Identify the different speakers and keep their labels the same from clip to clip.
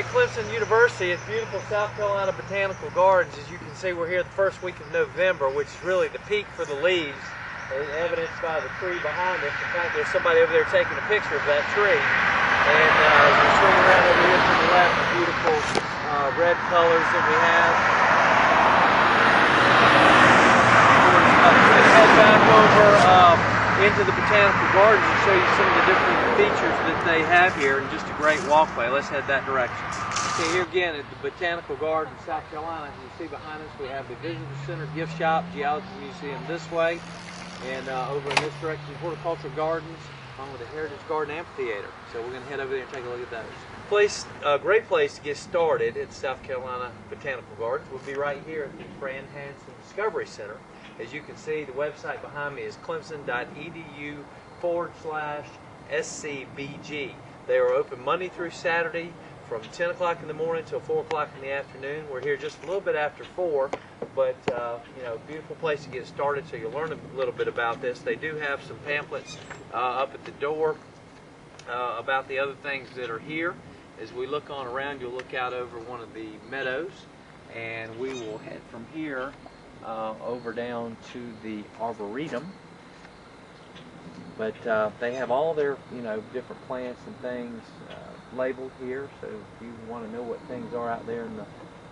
Speaker 1: at Clemson University at beautiful South Carolina Botanical Gardens. As you can see, we're here the first week of November, which is really the peak for the leaves, as evidenced by the tree behind us. In fact, there's somebody over there taking a picture of that tree. And as we swing around over here to the left, the beautiful red colors that we have. Let's head back over into the Botanical Gardens and show you some of the different features that they have here, and just a great walkway. Let's head that direction. Okay, here again at the Botanical Gardens, South Carolina. As you see behind us, we have the Visitor Center gift shop, Geology Museum this way, and over in this direction, Horticultural Gardens, along with the Heritage Garden Amphitheater. So we're going to head over there and take a look at those. A great place to get started at South Carolina Botanical Gardens would be right here at the Fran Hansen Discovery Center. As you can see, the website behind me is clemson.edu/SCBG. They are open Monday through Saturday from 10 o'clock in the morning till 4 o'clock in the afternoon. We're here just a little bit after 4, but beautiful place to get started, so you'll learn a little bit about this. They do have some pamphlets up at the door about the other things that are here. As we look on around, you'll look out over one of the meadows, and we will head from here over down to the Arboretum. But they have all their different plants and things labeled here, so if you want to know what things are out there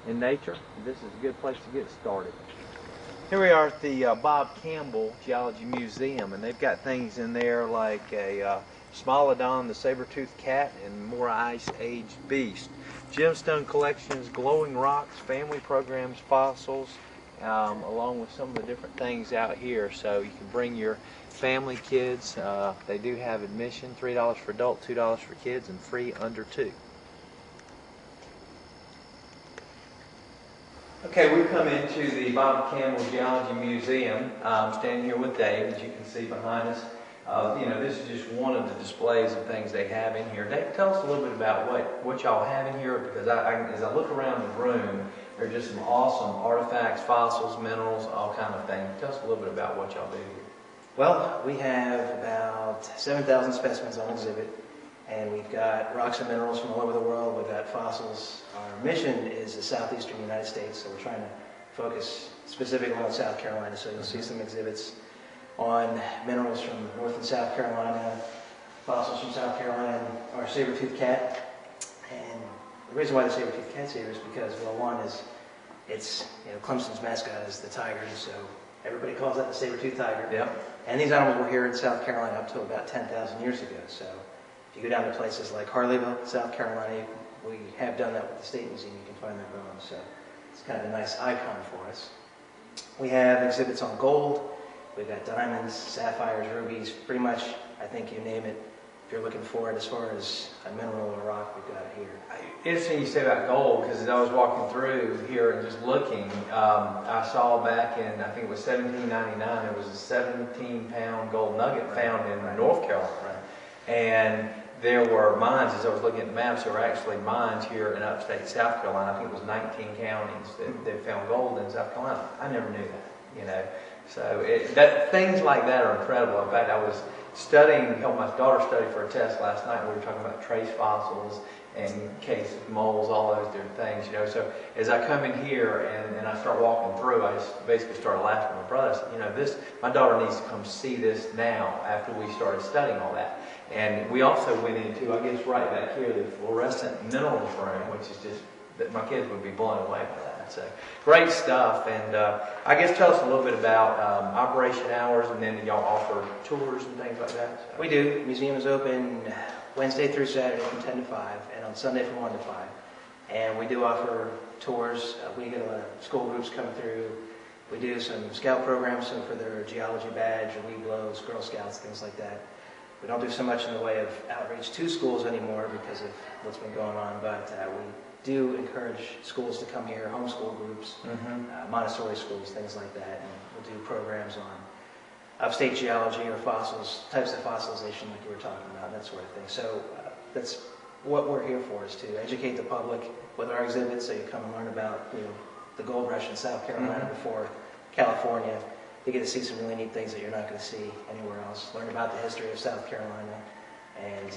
Speaker 1: in nature, this is a good place to get started. Here we are at the Bob Campbell Geology Museum, and they've got things in there like a Smilodon, the saber-toothed cat, and more ice-aged beast. Gemstone collections, glowing rocks, family programs, fossils, along with some of the different things out here. So you can bring your family, kids. They do have admission, $3 for adult, $2 for kids, and free under 2. Okay, we've come into the Bob Campbell Geology Museum. I'm standing here with Dave, as you can see behind us. This is just one of the displays of things they have in here. Dave, tell us a little bit about what y'all have in here, because as I look around the room, there are just some awesome artifacts, fossils, minerals, all kind of things. Tell us a little bit about what y'all do here.
Speaker 2: Well, we have about 7,000 specimens on exhibit, and we've got rocks and minerals from all over the world. We've got fossils. Our mission is the southeastern United States, so we're trying to focus specifically on South Carolina. So you'll see some exhibits on minerals from North and South Carolina, fossils from South Carolina, and our saber-toothed cat. And the reason why the saber-toothed cat's here is because, well, one is Clemson's mascot is the tiger, so everybody calls that the saber-toothed tiger.
Speaker 1: Yep.
Speaker 2: And these animals were here in South Carolina up to about 10,000 years ago. So if you go down to places like Harleyville, South Carolina, we have done that with the State Museum. You can find their bones. So it's kind of a nice icon for us. We have exhibits on gold. We've got diamonds, sapphires, rubies, pretty much, I think you name it. If you're looking for it as far as a mineral or a rock, we've got it here.
Speaker 1: Interesting you say about gold, because as I was walking through here and just looking, I saw back in, I think it was 1799, there was a 17-pound gold nugget found in North Carolina.
Speaker 2: Right.
Speaker 1: And there were mines, as I was looking at the maps, there were actually mines here in upstate South Carolina. I think it was 19 counties that found gold in South Carolina. I never knew that, So things like that are incredible. In fact, I was helping my daughter study for a test last night. We were talking about trace fossils and case moles, all those different things, So as I come in here and I start walking through, I just basically started laughing with my brother. I said, my daughter needs to come see this now after we started studying all that. And we also went into, I guess right back here, the fluorescent minerals room, which is just, that my kids would be blown away by that. So great stuff. And I guess tell us a little bit about operation hours, and then y'all offer tours and things like that. So.
Speaker 2: We do. The museum is open Wednesday through Saturday from 10 to 5, and on Sunday from 1 to 5. And we do offer tours. We get a lot of school groups coming through. We do some scout programs, so for their geology badge, or lead blows, Girl Scouts, things like that. We don't do so much in the way of outreach to schools anymore because of what's been going on, but we do encourage schools to come here, homeschool groups, Montessori schools, things like that. And we'll do programs on upstate geology or fossils, types of fossilization like you were talking about, that sort of thing. So that's what we're here for, is to educate the public with our exhibits, so you come and learn about the gold rush in South Carolina before California. You get to see some really neat things that you're not going to see anywhere else. Learn about the history of South Carolina and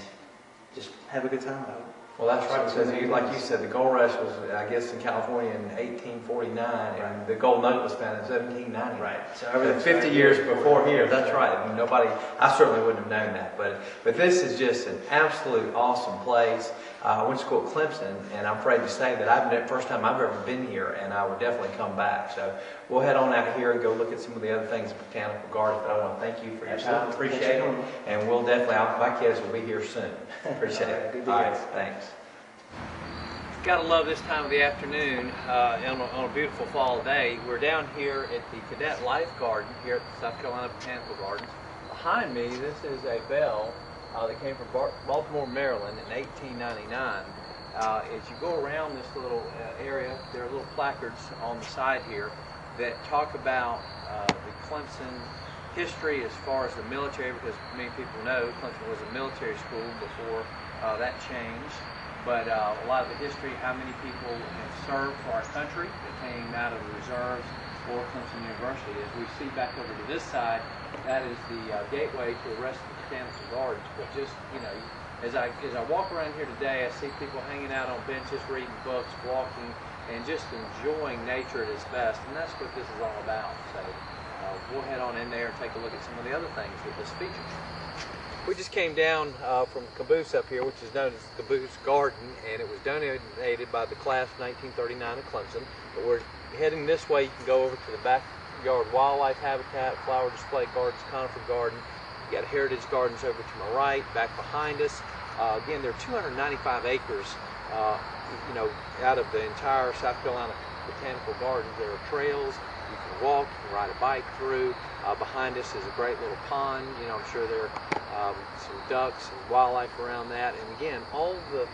Speaker 2: just have a good time. I hope.
Speaker 1: Well, that's right, because like you said, the gold rush was, I guess, in California in 1849, and the gold nugget was found in 1790.
Speaker 2: Right.
Speaker 1: So 50 years before here, that's right. I mean, nobody, I certainly wouldn't have known that. But this is just an absolute awesome place. I went to school at Clemson, and I'm afraid to say that first time I've ever been here, and I would definitely come back. So we'll head on out here and go look at some of the other things in Botanical Gardens. But I want to thank you for your time. Appreciate it. And we'll definitely, my kids will be here soon. Appreciate it. All right, thanks. Gotta love this time of the afternoon on a beautiful fall day. We're down here at the Cadet Life Garden here at the South Carolina Botanical Gardens. Behind me, this is a bell that came from Baltimore, Maryland in 1899. As you go around this little area, there are little placards on the side here that talk about the Clemson history as far as the military, because many people know Clemson was a military school before that changed. But a lot of the history, how many people have served for our country that came out of the reserves for Clemson University. As we see back over to this side, that is the gateway to the rest of the Botanical Gardens. But just, you know, as I walk around here today, I see people hanging out on benches, reading books, walking, and just enjoying nature at its best. And that's what this is all about. So we'll head on in there and take a look at some of the other things that this features. We just came down from Caboose up here, which is known as Caboose Garden, and it was donated by the class of 1939 of Clemson. But we're heading this way. You can go over to the backyard wildlife habitat, flower display gardens, conifer garden. You got Heritage Gardens over to my right, back behind us. Again, there are 295 acres, you know, out of the entire South Carolina Botanical Gardens. There are trails. You can walk, you can ride a bike through. Behind us is a great little pond. You know, I'm sure there are some ducks and wildlife around that. And again, all the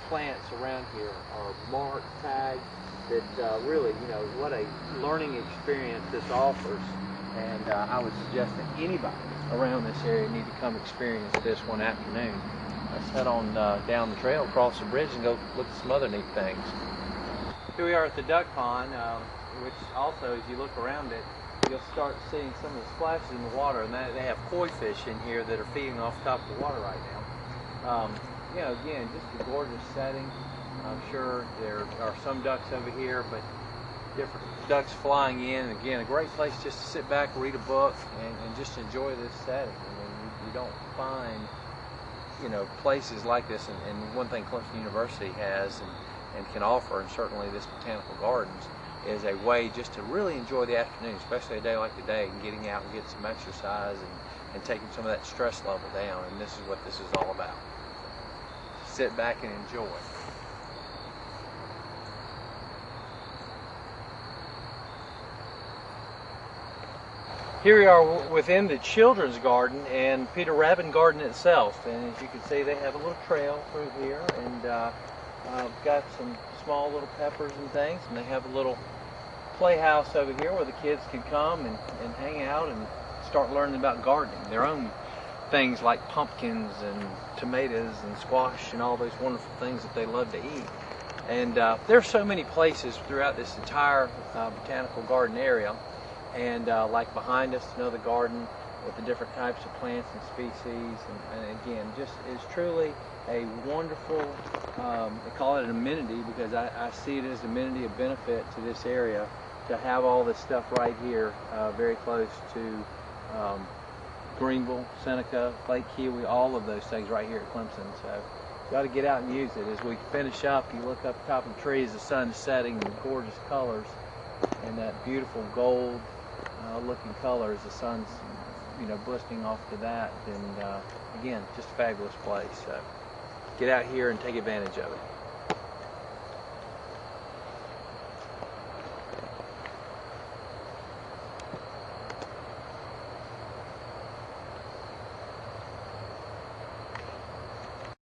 Speaker 1: plants around here are marked, tagged, that really, you know, what a learning experience this offers. And I would suggest that anybody around this area need to come experience this one afternoon. Let's head on down the trail, across the bridge, and go look at some other neat things. Here we are at the duck pond, which also, as you look around it, you'll start seeing some of the splashes in the water, and they have koi fish in here that are feeding off the top of the water right now. You know, again, just a gorgeous setting. I'm sure there are some ducks over here, but different ducks flying in. And again, a great place just to sit back, read a book, and just enjoy this setting. I mean, you don't find, you know, places like this, and one thing Clemson University has and can offer, and certainly this Botanical Gardens, is a way just to really enjoy the afternoon, especially a day like today, and getting out and getting some exercise and taking some of that stress level down. And this is what this is all about. Sit back and enjoy. Here we are within the Children's Garden and Peter Rabin Garden itself. And as you can see, they have a little trail through here, and got some small little peppers and things, and they have a little playhouse over here where the kids can come and hang out and start learning about gardening, their own things like pumpkins and tomatoes and squash and all those wonderful things that they love to eat. And there's so many places throughout this entire Botanical Garden area, and like behind us, another garden with the different types of plants and species, and again, just is truly a wonderful, they call it an amenity because I see it as an amenity of benefit to this area to have all this stuff right here, very close to Greenville, Seneca, Lake Keowee, all of those things right here at Clemson. So you got to get out and use it. As we finish up, you look up top of the trees, the sun is setting in gorgeous colors, and that beautiful gold looking color as the sun's, you know, blistening off to that. And again, just a fabulous place. So get out here and take advantage of it.